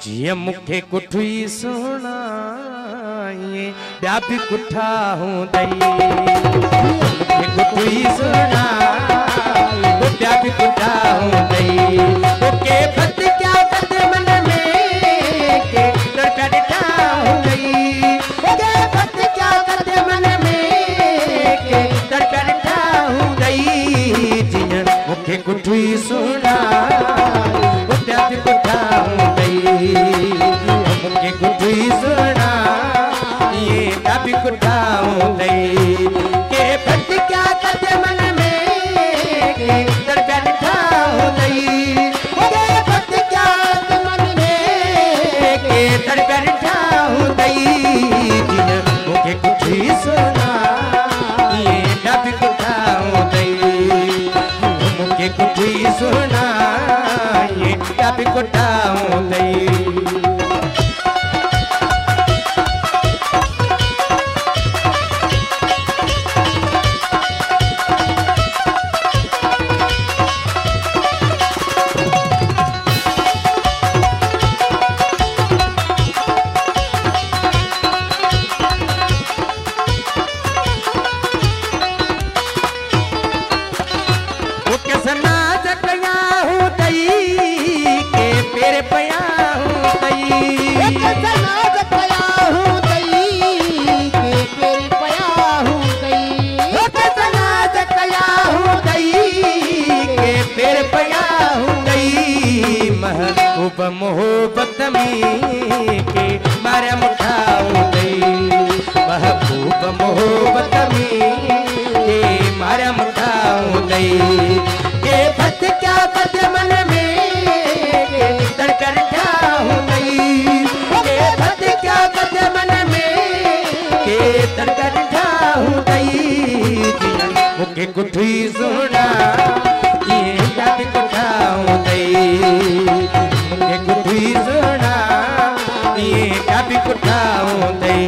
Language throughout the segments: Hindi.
जिया मुखे कुठुई सुनाए ॿिया बि कुठा हूंदई मुखे कुठुई सुनाए ॿिया बि कुठा हूंदई के फत क्या फत मन में के दरका ॾिठा हूंदई के फत क्या फत मन में के दरका ॾिठा हूंदई जिया मुखे कुठुई सुनाए ॿिया बि कुठा हूंदई मुखे कुठुई सुना ये ॿिया बि कुठा हूंदई के फट क्या कदे मन में के दरगा ॾिठा हूंदई के फट क्या कदे मन में के दरगा ॾिठा हूंदई मुखे कुठुई सुना ये ॿिया बि कुठा हूंदई मुखे कुठुई सुना ये ॿिया बि कुठा हूंदई मोहब्बत में के मारे मुठाऊ गई महबूब मोहब्बत में के मारे मुठाऊ गई के फत क्या फत मन में के दरकर ठाऊ गई के फत क्या फत मन में के दरकर ठाऊ गई मुखे कुठुई सुना ये याद कुठाऊ गई मुखे कुठुई सुना ये ॿिया बि कुठा हूंदई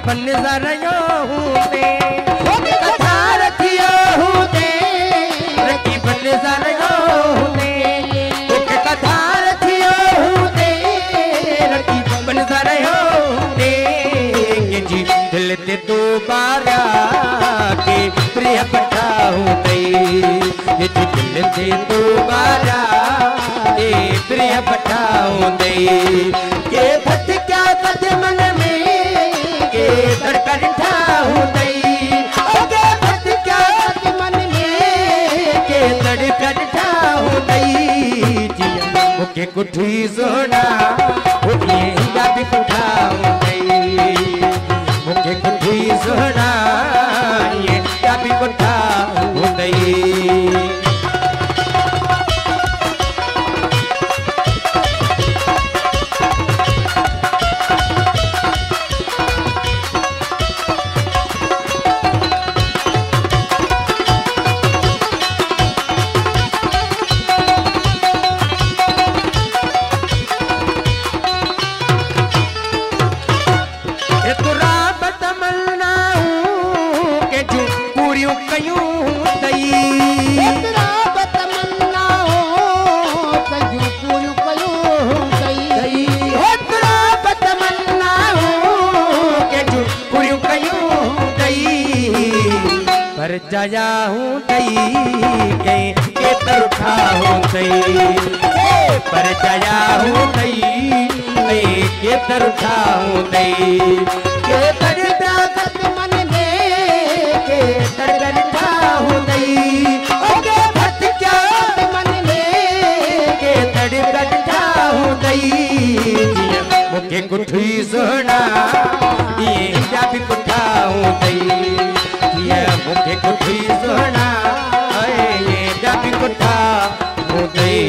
बन ज़रियो हूंदे कथा रखियो हूंदे रखी बन ज़रियो हूंदे तोखे कथा रखियो हूंदे रखी बन ज़रियो हूंदे जी दिल ते दोबारा के प्रिय पठा हूंदई जी दिल ते दोबारा के प्रिय पठा हूंदई के फत क्या कदे मन में के दरका ॾिठा हूंदई के फत क्या कदे मन में के दरका ॾिठा हूंदई जिया मुखे कुठुई सुना ये ॿिया बि कुठा हूंदई मुखे कुठुई सुना ये ॿिया बि कुठा हूंदई पर जया हूंदई के तरुठा हूंदई पर जया हूंदई के तरुठा हूंदई के तड़का कद मन में के तड़का हूंदई के फत क्या मन में के तड़का हूंदई मुखे कुठुई सुना ये ॿिया बि कुठा हूंदई मुखे कुठुई सुना ये ॿिया बि कुठा हूंदई